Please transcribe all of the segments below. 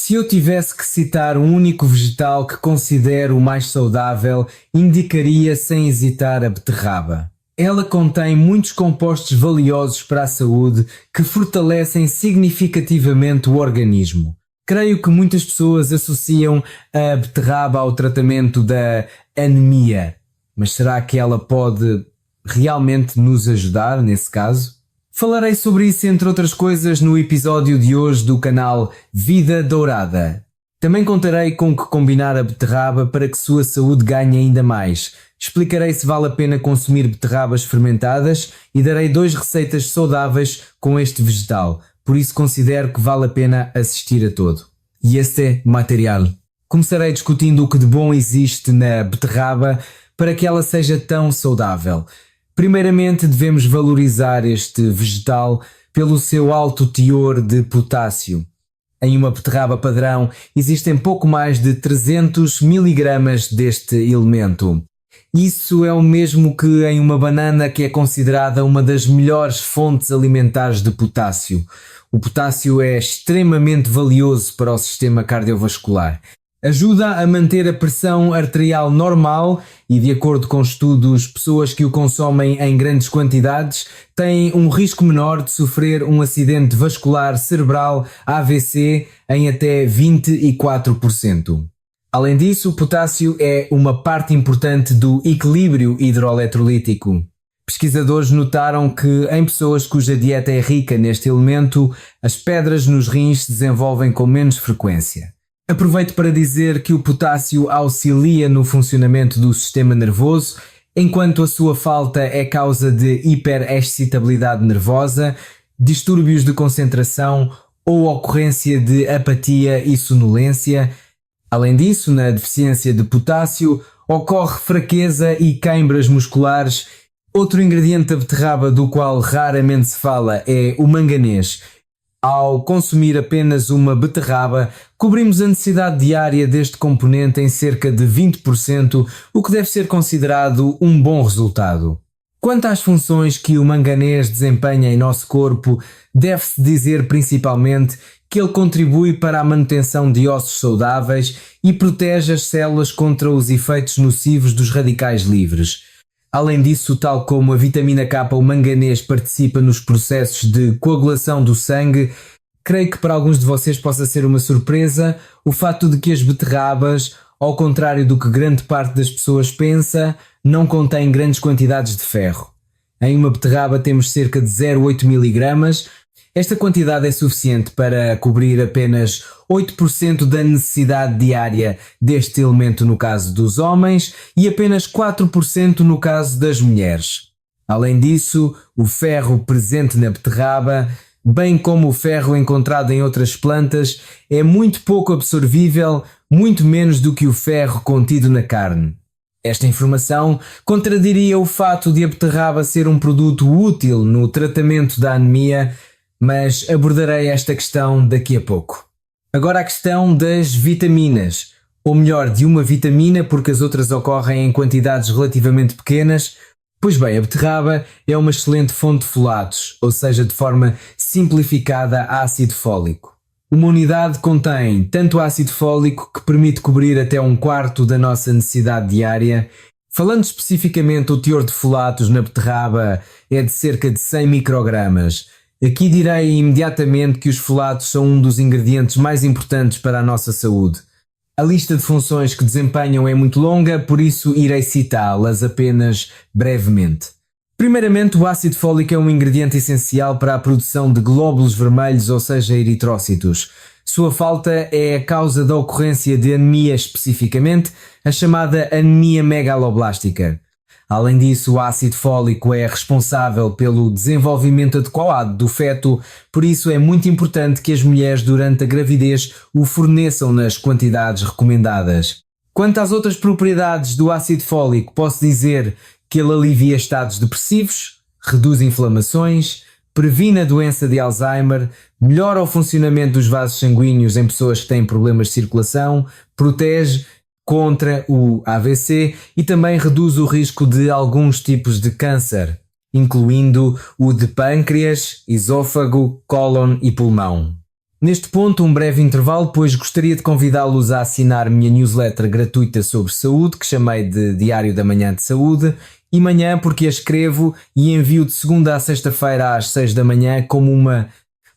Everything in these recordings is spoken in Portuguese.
Se eu tivesse que citar um único vegetal que considero o mais saudável, indicaria sem hesitar a beterraba. Ela contém muitos compostos valiosos para a saúde que fortalecem significativamente o organismo. Creio que muitas pessoas associam a beterraba ao tratamento da anemia, mas será que ela pode realmente nos ajudar nesse caso? Falarei sobre isso, entre outras coisas, no episódio de hoje do canal Vida Dourada. Também contarei com que combinar a beterraba para que sua saúde ganhe ainda mais. Explicarei se vale a pena consumir beterrabas fermentadas e darei 2 receitas saudáveis com este vegetal. Por isso considero que vale a pena assistir a todo. E este é material. Começarei discutindo o que de bom existe na beterraba para que ela seja tão saudável. Primeiramente devemos valorizar este vegetal pelo seu alto teor de potássio. Em uma beterraba padrão existem pouco mais de 300 mg deste elemento. Isso é o mesmo que em uma banana, que é considerada uma das melhores fontes alimentares de potássio. O potássio é extremamente valioso para o sistema cardiovascular. Ajuda a manter a pressão arterial normal e, de acordo com estudos, pessoas que o consomem em grandes quantidades têm um risco menor de sofrer um acidente vascular cerebral AVC em até 24%. Além disso, o potássio é uma parte importante do equilíbrio hidroeletrolítico. Pesquisadores notaram que em pessoas cuja dieta é rica neste elemento, as pedras nos rins se desenvolvem com menos frequência. Aproveito para dizer que o potássio auxilia no funcionamento do sistema nervoso, enquanto a sua falta é causa de hiperexcitabilidade nervosa, distúrbios de concentração ou ocorrência de apatia e sonolência. Além disso, na deficiência de potássio, ocorre fraqueza e queimbras musculares. Outro ingrediente da beterraba do qual raramente se fala é o manganês. Ao consumir apenas uma beterraba, cobrimos a necessidade diária deste componente em cerca de 20%, o que deve ser considerado um bom resultado. Quanto às funções que o manganês desempenha em nosso corpo, deve-se dizer principalmente que ele contribui para a manutenção de ossos saudáveis e protege as células contra os efeitos nocivos dos radicais livres. Além disso, tal como a vitamina K, o manganês participa nos processos de coagulação do sangue. Creio que para alguns de vocês possa ser uma surpresa o fato de que as beterrabas, ao contrário do que grande parte das pessoas pensa, não contêm grandes quantidades de ferro. Em uma beterraba temos cerca de 0,8 mg. Esta quantidade é suficiente para cobrir apenas 8% da necessidade diária deste elemento no caso dos homens e apenas 4% no caso das mulheres. Além disso, o ferro presente na beterraba, bem como o ferro encontrado em outras plantas, é muito pouco absorvível, muito menos do que o ferro contido na carne. Esta informação contradiria o fato de a beterraba ser um produto útil no tratamento da anemia, mas abordarei esta questão daqui a pouco. Agora a questão das vitaminas, ou melhor, de uma vitamina, porque as outras ocorrem em quantidades relativamente pequenas. Pois bem, a beterraba é uma excelente fonte de folatos, ou seja, de forma simplificada, ácido fólico. Uma unidade contém tanto ácido fólico, que permite cobrir até 1/4 da nossa necessidade diária. Falando especificamente, o teor de folatos na beterraba é de cerca de 100 microgramas. Aqui direi imediatamente que os folatos são um dos ingredientes mais importantes para a nossa saúde. A lista de funções que desempenham é muito longa, por isso irei citá-las apenas brevemente. Primeiramente, o ácido fólico é um ingrediente essencial para a produção de glóbulos vermelhos, ou seja, eritrócitos. Sua falta é a causa da ocorrência de anemia, especificamente a chamada anemia megaloblástica. Além disso, o ácido fólico é responsável pelo desenvolvimento adequado do feto, por isso é muito importante que as mulheres durante a gravidez o forneçam nas quantidades recomendadas. Quanto às outras propriedades do ácido fólico, posso dizer que ele alivia estados depressivos, reduz inflamações, previne a doença de Alzheimer, melhora o funcionamento dos vasos sanguíneos em pessoas que têm problemas de circulação, protege contra o AVC e também reduz o risco de alguns tipos de câncer, incluindo o de pâncreas, esôfago, cólon e pulmão. Neste ponto, um breve intervalo, pois gostaria de convidá-los a assinar minha newsletter gratuita sobre saúde, que chamei de Diário da Manhã de Saúde, e manhã porque a escrevo e envio de segunda a sexta-feira às 6 da manhã como uma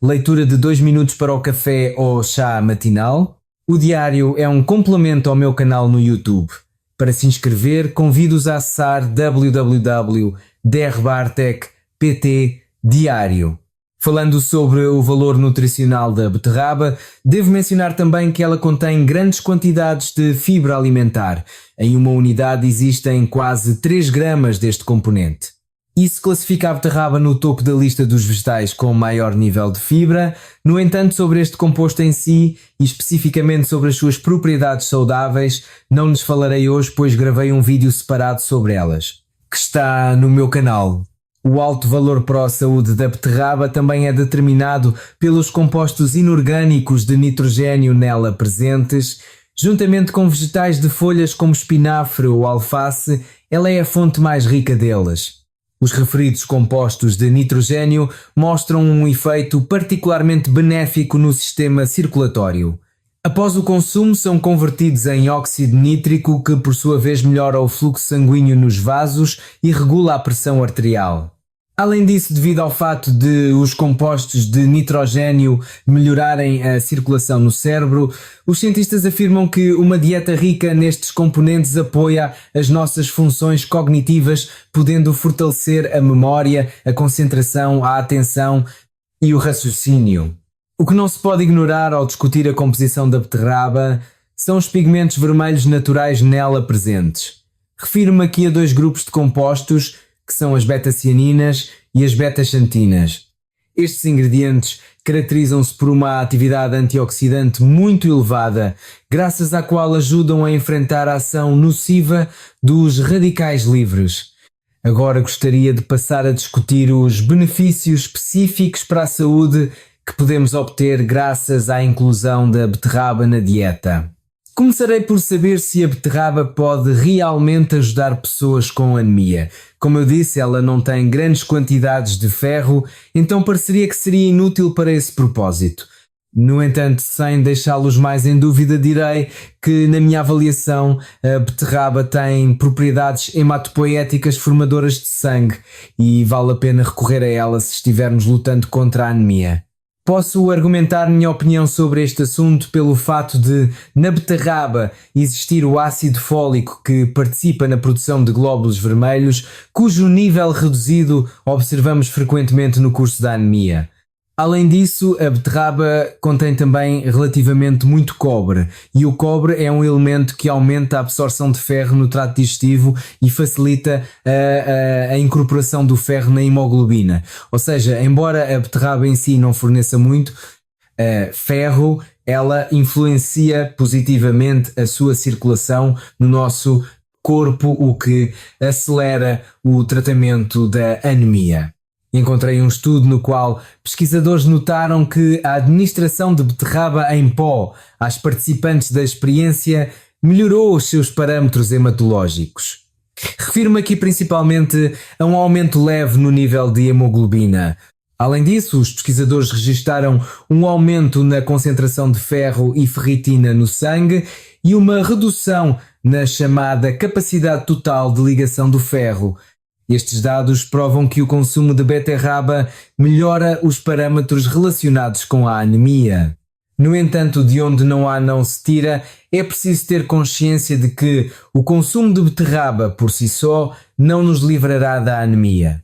leitura de 2 minutos para o café ou chá matinal. O diário é um complemento ao meu canal no YouTube. Para se inscrever, convido-os a acessar www.drbartek.pt diário. Falando sobre o valor nutricional da beterraba, devo mencionar também que ela contém grandes quantidades de fibra alimentar. Em uma unidade existem quase 3 gramas deste componente. Isso classifica a beterraba no topo da lista dos vegetais com maior nível de fibra. No entanto, sobre este composto em si e especificamente sobre as suas propriedades saudáveis, não lhes falarei hoje, pois gravei um vídeo separado sobre elas, que está no meu canal. O alto valor pró-saúde da beterraba também é determinado pelos compostos inorgânicos de nitrogênio nela presentes. Juntamente com vegetais de folhas como espinafre ou alface, ela é a fonte mais rica deles. Os referidos compostos de nitrogênio mostram um efeito particularmente benéfico no sistema circulatório. Após o consumo, são convertidos em óxido nítrico, que por sua vez melhora o fluxo sanguíneo nos vasos e regula a pressão arterial. Além disso, devido ao fato de os compostos de nitrogênio melhorarem a circulação no cérebro, os cientistas afirmam que uma dieta rica nestes componentes apoia as nossas funções cognitivas, podendo fortalecer a memória, a concentração, a atenção e o raciocínio. O que não se pode ignorar ao discutir a composição da beterraba são os pigmentos vermelhos naturais nela presentes. Refiro-me aqui a 2 grupos de compostos, que são as beta-cianinas e as beta-xantinas. Estes ingredientes caracterizam-se por uma atividade antioxidante muito elevada, graças à qual ajudam a enfrentar a ação nociva dos radicais livres. Agora gostaria de passar a discutir os benefícios específicos para a saúde que podemos obter graças à inclusão da beterraba na dieta. Começarei por saber se a beterraba pode realmente ajudar pessoas com anemia. Como eu disse, ela não tem grandes quantidades de ferro, então pareceria que seria inútil para esse propósito. No entanto, sem deixá-los mais em dúvida, direi que, na minha avaliação, a beterraba tem propriedades hematopoéticas formadoras de sangue e vale a pena recorrer a ela se estivermos lutando contra a anemia. Posso argumentar minha opinião sobre este assunto pelo fato de, na beterraba, existir o ácido fólico que participa na produção de glóbulos vermelhos, cujo nível reduzido observamos frequentemente no curso da anemia. Além disso, a beterraba contém também relativamente muito cobre, e o cobre é um elemento que aumenta a absorção de ferro no trato digestivo e facilita a incorporação do ferro na hemoglobina. Ou seja, embora a beterraba em si não forneça muito ferro, ela influencia positivamente a sua circulação no nosso corpo, o que acelera o tratamento da anemia. Encontrei um estudo no qual pesquisadores notaram que a administração de beterraba em pó às participantes da experiência melhorou os seus parâmetros hematológicos. Refiro-me aqui principalmente a um aumento leve no nível de hemoglobina. Além disso, os pesquisadores registaram um aumento na concentração de ferro e ferritina no sangue e uma redução na chamada capacidade total de ligação do ferro. Estes dados provam que o consumo de beterraba melhora os parâmetros relacionados com a anemia. No entanto, de onde não há não se tira, é preciso ter consciência de que o consumo de beterraba por si só não nos livrará da anemia.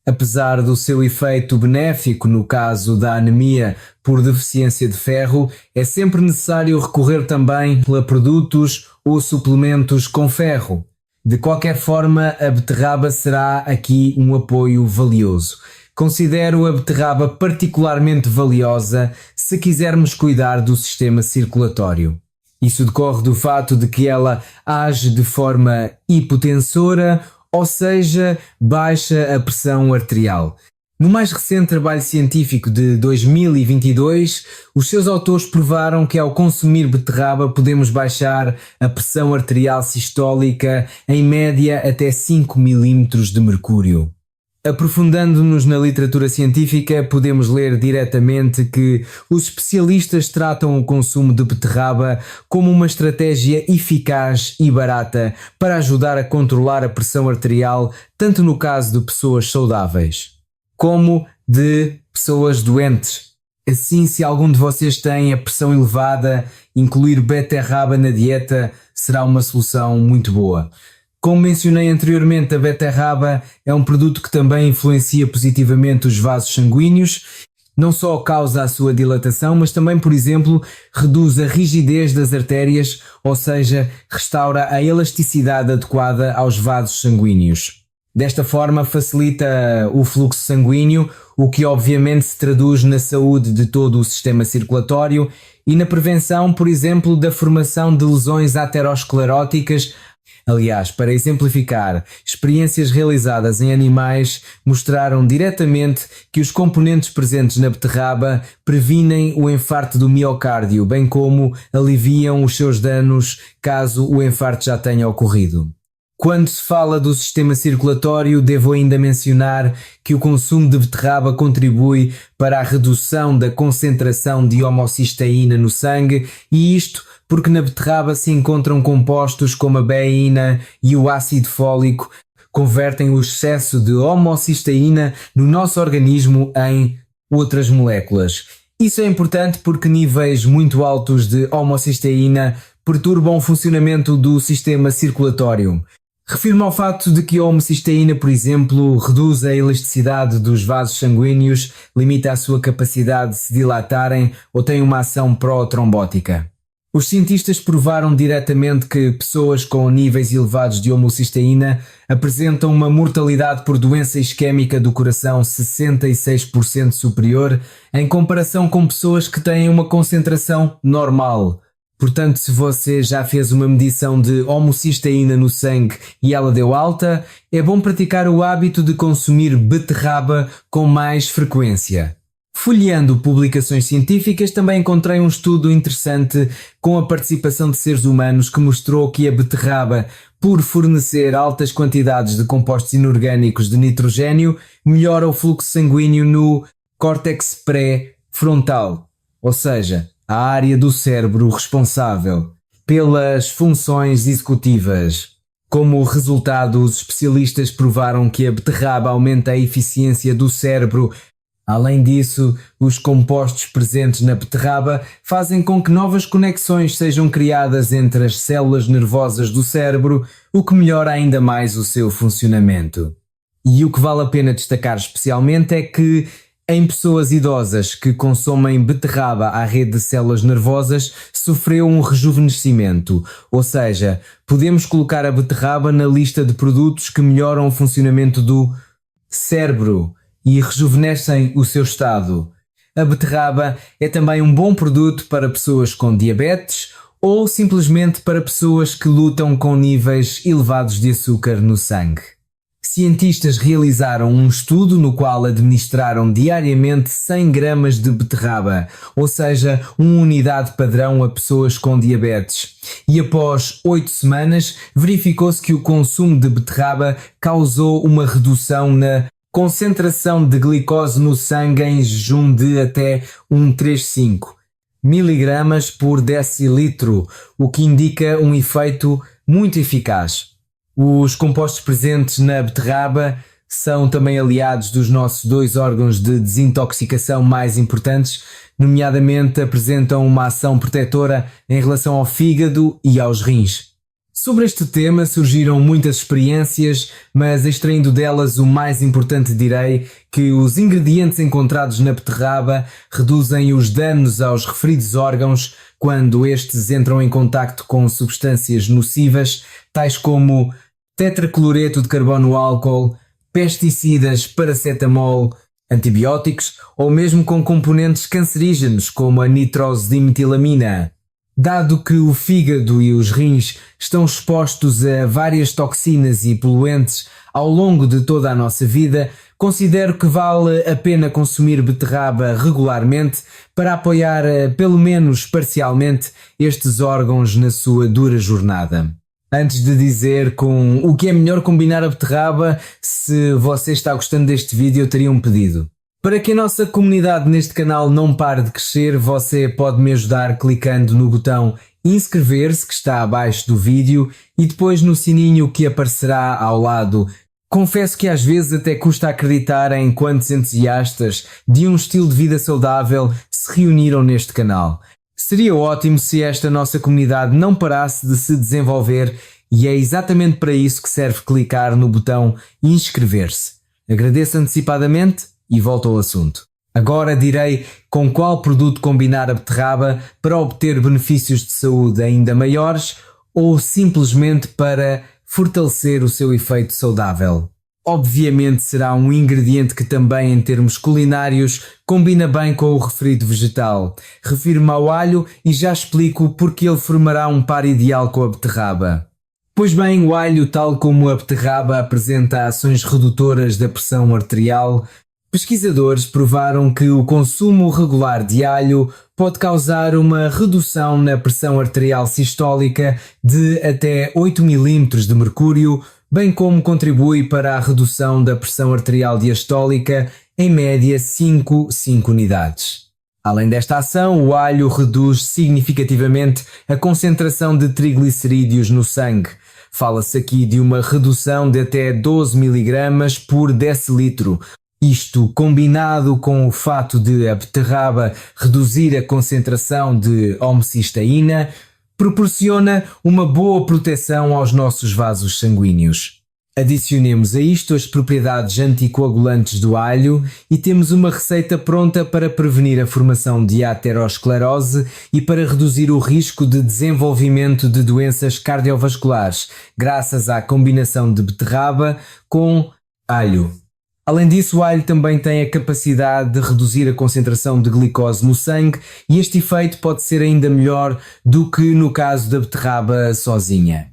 Apesar do seu efeito benéfico no caso da anemia por deficiência de ferro, é sempre necessário recorrer também a produtos ou suplementos com ferro. De qualquer forma, a beterraba será aqui um apoio valioso. Considero a beterraba particularmente valiosa se quisermos cuidar do sistema circulatório. Isso decorre do fato de que ela age de forma hipotensora, ou seja, baixa a pressão arterial. No mais recente trabalho científico de 2022, os seus autores provaram que ao consumir beterraba podemos baixar a pressão arterial sistólica em média até 5 mm de mercúrio. Aprofundando-nos na literatura científica, podemos ler diretamente que os especialistas tratam o consumo de beterraba como uma estratégia eficaz e barata para ajudar a controlar a pressão arterial, tanto no caso de pessoas saudáveis, como de pessoas doentes. Assim, se algum de vocês tem a pressão elevada, incluir beterraba na dieta será uma solução muito boa. Como mencionei anteriormente, a beterraba é um produto que também influencia positivamente os vasos sanguíneos. Não só causa a sua dilatação, mas também, por exemplo, reduz a rigidez das artérias, ou seja, restaura a elasticidade adequada aos vasos sanguíneos. Desta forma, facilita o fluxo sanguíneo, o que obviamente se traduz na saúde de todo o sistema circulatório e na prevenção, por exemplo, da formação de lesões ateroscleróticas. Aliás, para exemplificar, experiências realizadas em animais mostraram diretamente que os componentes presentes na beterraba previnem o infarto do miocárdio, bem como aliviam os seus danos caso o infarto já tenha ocorrido. Quando se fala do sistema circulatório, devo ainda mencionar que o consumo de beterraba contribui para a redução da concentração de homocisteína no sangue, e isto porque na beterraba se encontram compostos como a beína e o ácido fólico, convertem o excesso de homocisteína no nosso organismo em outras moléculas. Isso é importante porque níveis muito altos de homocisteína perturbam o funcionamento do sistema circulatório. Refiro-me ao fato de que a homocisteína, por exemplo, reduz a elasticidade dos vasos sanguíneos, limita a sua capacidade de se dilatarem ou tem uma ação pró-trombótica. Os cientistas provaram diretamente que pessoas com níveis elevados de homocisteína apresentam uma mortalidade por doença isquémica do coração 66% superior em comparação com pessoas que têm uma concentração normal. Portanto, se você já fez uma medição de homocisteína no sangue e ela deu alta, é bom praticar o hábito de consumir beterraba com mais frequência. Folheando publicações científicas, também encontrei um estudo interessante com a participação de seres humanos que mostrou que a beterraba, por fornecer altas quantidades de compostos inorgânicos de nitrogênio, melhora o fluxo sanguíneo no córtex pré-frontal, ou seja, a área do cérebro responsável pelas funções executivas. Como resultado, os especialistas provaram que a beterraba aumenta a eficiência do cérebro. Além disso, os compostos presentes na beterraba fazem com que novas conexões sejam criadas entre as células nervosas do cérebro, o que melhora ainda mais o seu funcionamento. E o que vale a pena destacar especialmente é que em pessoas idosas que consomem beterraba à rede de células nervosas, sofreu um rejuvenescimento, ou seja, podemos colocar a beterraba na lista de produtos que melhoram o funcionamento do cérebro e rejuvenescem o seu estado. A beterraba é também um bom produto para pessoas com diabetes ou simplesmente para pessoas que lutam com níveis elevados de açúcar no sangue. Cientistas realizaram um estudo no qual administraram diariamente 100 gramas de beterraba, ou seja, uma unidade padrão a pessoas com diabetes. E após 8 semanas, verificou-se que o consumo de beterraba causou uma redução na concentração de glicose no sangue em jejum de até 1,35 miligramas por decilitro, o que indica um efeito muito eficaz. Os compostos presentes na beterraba são também aliados dos nossos 2 órgãos de desintoxicação mais importantes, nomeadamente apresentam uma ação protetora em relação ao fígado e aos rins. Sobre este tema surgiram muitas experiências, mas extraindo delas o mais importante direi que os ingredientes encontrados na beterraba reduzem os danos aos referidos órgãos quando estes entram em contacto com substâncias nocivas, tais como tetracloreto de carbono álcool, pesticidas, paracetamol, antibióticos ou mesmo com componentes cancerígenos como a nitrosdimetilamina. Dado que o fígado e os rins estão expostos a várias toxinas e poluentes ao longo de toda a nossa vida, considero que vale a pena consumir beterraba regularmente para apoiar, pelo menos parcialmente, estes órgãos na sua dura jornada. Antes de dizer com o que é melhor combinar a beterraba, se você está gostando deste vídeo, eu teria um pedido. Para que a nossa comunidade neste canal não pare de crescer, você pode me ajudar clicando no botão inscrever-se que está abaixo do vídeo e depois no sininho que aparecerá ao lado. Confesso que às vezes até custa acreditar em quantos entusiastas de um estilo de vida saudável se reuniram neste canal. Seria ótimo se esta nossa comunidade não parasse de se desenvolver e é exatamente para isso que serve clicar no botão inscrever-se. Agradeço antecipadamente e volto ao assunto. Agora direi com qual produto combinar a beterraba para obter benefícios de saúde ainda maiores ou simplesmente para fortalecer o seu efeito saudável. Obviamente será um ingrediente que também em termos culinários combina bem com o referido vegetal. Refiro-me ao alho e já explico porque ele formará um par ideal com a beterraba. Pois bem, o alho, tal como a beterraba, apresenta ações redutoras da pressão arterial. Pesquisadores provaram que o consumo regular de alho pode causar uma redução na pressão arterial sistólica de até 8 mm de mercúrio, bem como contribui para a redução da pressão arterial diastólica em média 5 unidades. Além desta ação, o alho reduz significativamente a concentração de triglicerídeos no sangue. Fala-se aqui de uma redução de até 12 mg por decilitro. Isto, combinado com o fato de a beterraba reduzir a concentração de homocisteína, proporciona uma boa proteção aos nossos vasos sanguíneos. Adicionemos a isto as propriedades anticoagulantes do alho e temos uma receita pronta para prevenir a formação de aterosclerose e para reduzir o risco de desenvolvimento de doenças cardiovasculares, graças à combinação de beterraba com alho. Além disso, o alho também tem a capacidade de reduzir a concentração de glicose no sangue e este efeito pode ser ainda melhor do que no caso da beterraba sozinha.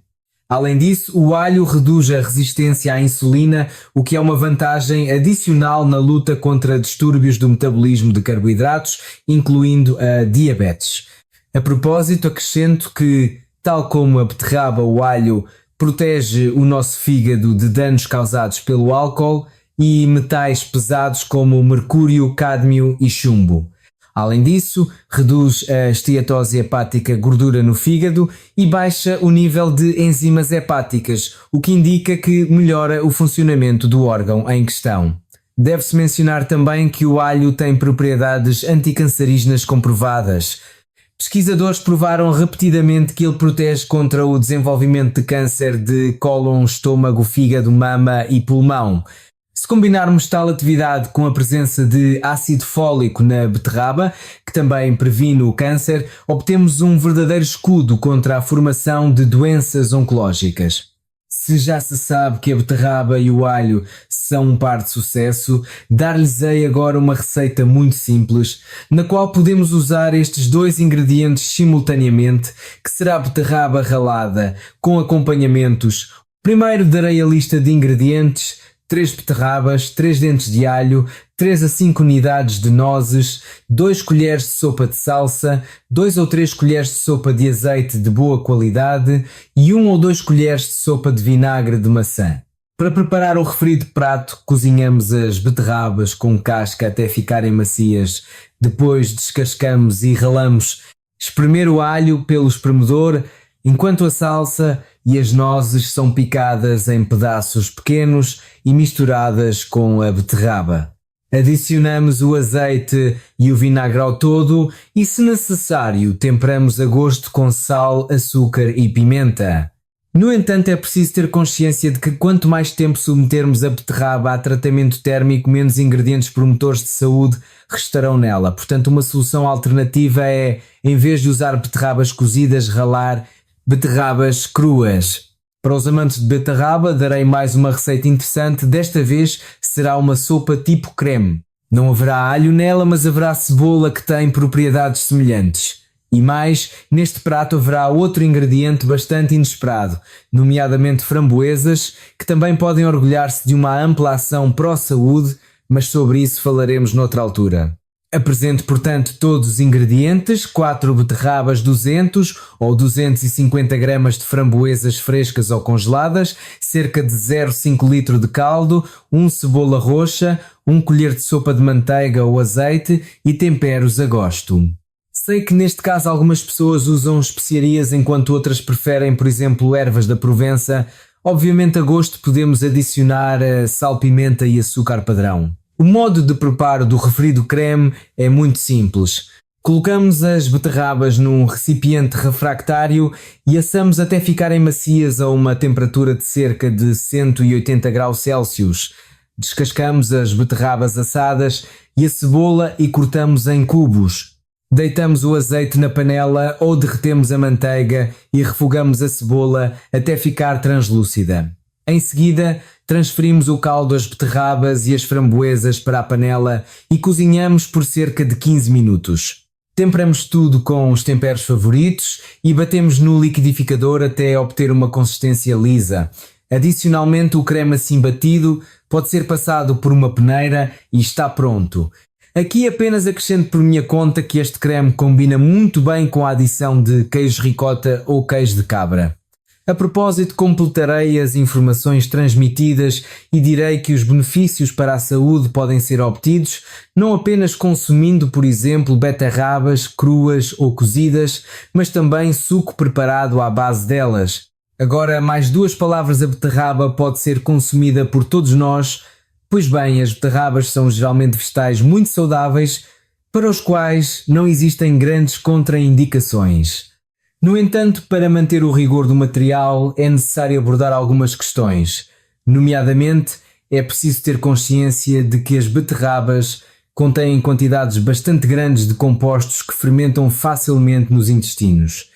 Além disso, o alho reduz a resistência à insulina, o que é uma vantagem adicional na luta contra distúrbios do metabolismo de carboidratos, incluindo a diabetes. A propósito, acrescento que, tal como a beterraba, o alho protege o nosso fígado de danos causados pelo álcool e metais pesados como mercúrio, cádmio e chumbo. Além disso, reduz a esteatose hepática, gordura no fígado e baixa o nível de enzimas hepáticas, o que indica que melhora o funcionamento do órgão em questão. Deve-se mencionar também que o alho tem propriedades anticancerígenas comprovadas. Pesquisadores provaram repetidamente que ele protege contra o desenvolvimento de câncer de cólon, estômago, fígado, mama e pulmão. Se combinarmos tal atividade com a presença de ácido fólico na beterraba, que também previne o câncer, obtemos um verdadeiro escudo contra a formação de doenças oncológicas. Se já se sabe que a beterraba e o alho são um par de sucesso, dar-lhes-ei agora uma receita muito simples, na qual podemos usar estes dois ingredientes simultaneamente, que será a beterraba ralada, com acompanhamentos. Primeiro darei a lista de ingredientes: 3 beterrabas, 3 dentes de alho, 3 a 5 unidades de nozes, 2 colheres de sopa de salsa, 2 ou 3 colheres de sopa de azeite de boa qualidade e 1 ou 2 colheres de sopa de vinagre de maçã. Para preparar o referido prato, cozinhamos as beterrabas com casca até ficarem macias. Depois descascamos e ralamos. Espremer o alho pelo espremedor, enquanto a salsa e as nozes são picadas em pedaços pequenos e misturadas com a beterraba. Adicionamos o azeite e o vinagre ao todo e, se necessário, temperamos a gosto com sal, açúcar e pimenta. No entanto, é preciso ter consciência de que quanto mais tempo submetermos a beterraba a tratamento térmico, menos ingredientes promotores de saúde restarão nela. Portanto, uma solução alternativa é, em vez de usar beterrabas cozidas, ralar beterrabas cruas. Para os amantes de beterraba, darei mais uma receita interessante. Desta vez será uma sopa tipo creme. Não haverá alho nela, mas haverá cebola que tem propriedades semelhantes. E mais, neste prato haverá outro ingrediente bastante inesperado, nomeadamente framboesas, que também podem orgulhar-se de uma ampla ação pró-saúde, mas sobre isso falaremos noutra altura. Apresente, portanto, todos os ingredientes: 4 beterrabas 200 ou 250 gramas de framboesas frescas ou congeladas, cerca de 0,5 litro de caldo, 1 cebola roxa, 1 colher de sopa de manteiga ou azeite e temperos a gosto. Sei que neste caso algumas pessoas usam especiarias enquanto outras preferem, por exemplo, ervas da Provença. Obviamente a gosto podemos adicionar sal, pimenta e açúcar padrão. O modo de preparo do referido creme é muito simples. Colocamos as beterrabas num recipiente refractário e assamos até ficarem macias a uma temperatura de cerca de 180 graus Celsius. Descascamos as beterrabas assadas e a cebola e cortamos em cubos. Deitamos o azeite na panela ou derretemos a manteiga e refogamos a cebola até ficar translúcida. Em seguida, transferimos o caldo, as beterrabas e as framboesas para a panela e cozinhamos por cerca de 15 minutos. Temperamos tudo com os temperos favoritos e batemos no liquidificador até obter uma consistência lisa. Adicionalmente, o creme assim batido pode ser passado por uma peneira e está pronto. Aqui apenas acrescento por minha conta que este creme combina muito bem com a adição de queijo ricota ou queijo de cabra. A propósito, completarei as informações transmitidas e direi que os benefícios para a saúde podem ser obtidos não apenas consumindo, por exemplo, beterrabas cruas ou cozidas, mas também suco preparado à base delas. Agora, mais 2 palavras: a beterraba pode ser consumida por todos nós. Pois bem, as beterrabas são geralmente vegetais muito saudáveis, para os quais não existem grandes contraindicações. No entanto, para manter o rigor do material é necessário abordar algumas questões. Nomeadamente, é preciso ter consciência de que as beterrabas contêm quantidades bastante grandes de compostos que fermentam facilmente nos intestinos.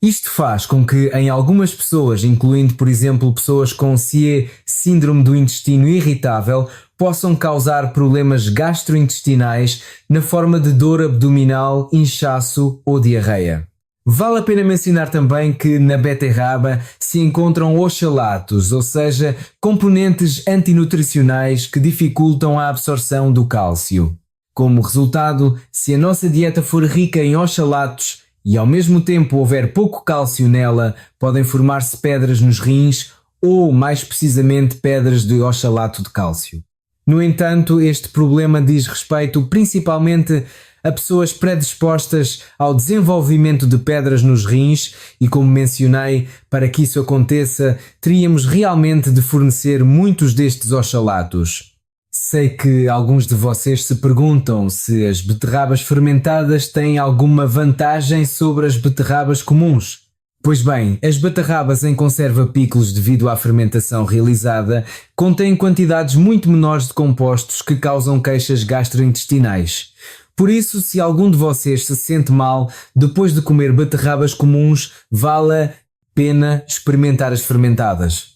Isto faz com que em algumas pessoas, incluindo por exemplo pessoas com CIE, síndrome do intestino irritável, possam causar problemas gastrointestinais na forma de dor abdominal, inchaço ou diarreia. Vale a pena mencionar também que na beterraba se encontram oxalatos, ou seja, componentes antinutricionais que dificultam a absorção do cálcio. Como resultado, se a nossa dieta for rica em oxalatos e ao mesmo tempo houver pouco cálcio nela, podem formar-se pedras nos rins ou, mais precisamente, pedras de oxalato de cálcio. No entanto, este problema diz respeito principalmente a pessoas predispostas ao desenvolvimento de pedras nos rins e, como mencionei, para que isso aconteça, teríamos realmente de fornecer muitos destes oxalatos. Sei que alguns de vocês se perguntam se as beterrabas fermentadas têm alguma vantagem sobre as beterrabas comuns. Pois bem, as beterrabas em conserva picos devido à fermentação realizada contêm quantidades muito menores de compostos que causam queixas gastrointestinais. Por isso, se algum de vocês se sente mal depois de comer beterrabas comuns, vale a pena experimentar as fermentadas.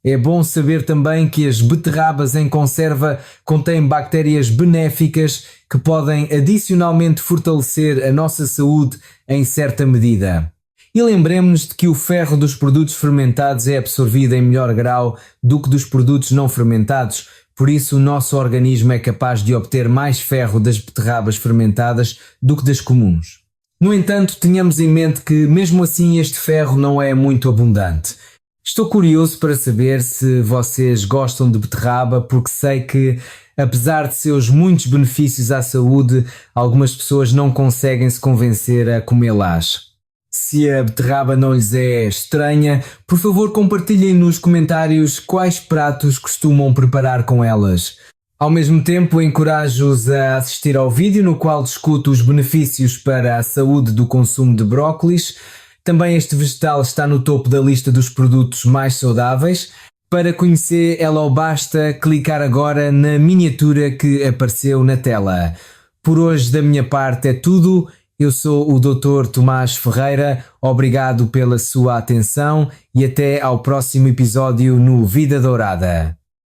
É bom saber também que as beterrabas em conserva contêm bactérias benéficas que podem adicionalmente fortalecer a nossa saúde em certa medida. E lembremos-nos de que o ferro dos produtos fermentados é absorvido em melhor grau do que dos produtos não fermentados, por isso o nosso organismo é capaz de obter mais ferro das beterrabas fermentadas do que das comuns. No entanto, tenhamos em mente que mesmo assim este ferro não é muito abundante. Estou curioso para saber se vocês gostam de beterraba, porque sei que, apesar de seus muitos benefícios à saúde, algumas pessoas não conseguem se convencer a comê-las. Se a beterraba não lhes é estranha, por favor compartilhem nos comentários quais pratos costumam preparar com elas. Ao mesmo tempo, encorajo-os a assistir ao vídeo no qual discuto os benefícios para a saúde do consumo de brócolis. Também este vegetal está no topo da lista dos produtos mais saudáveis. Para conhecer ela basta clicar agora na miniatura que apareceu na tela. Por hoje da minha parte é tudo. Eu sou o Dr. Tomás Ferreira, obrigado pela sua atenção e até ao próximo episódio no Vida Dourada.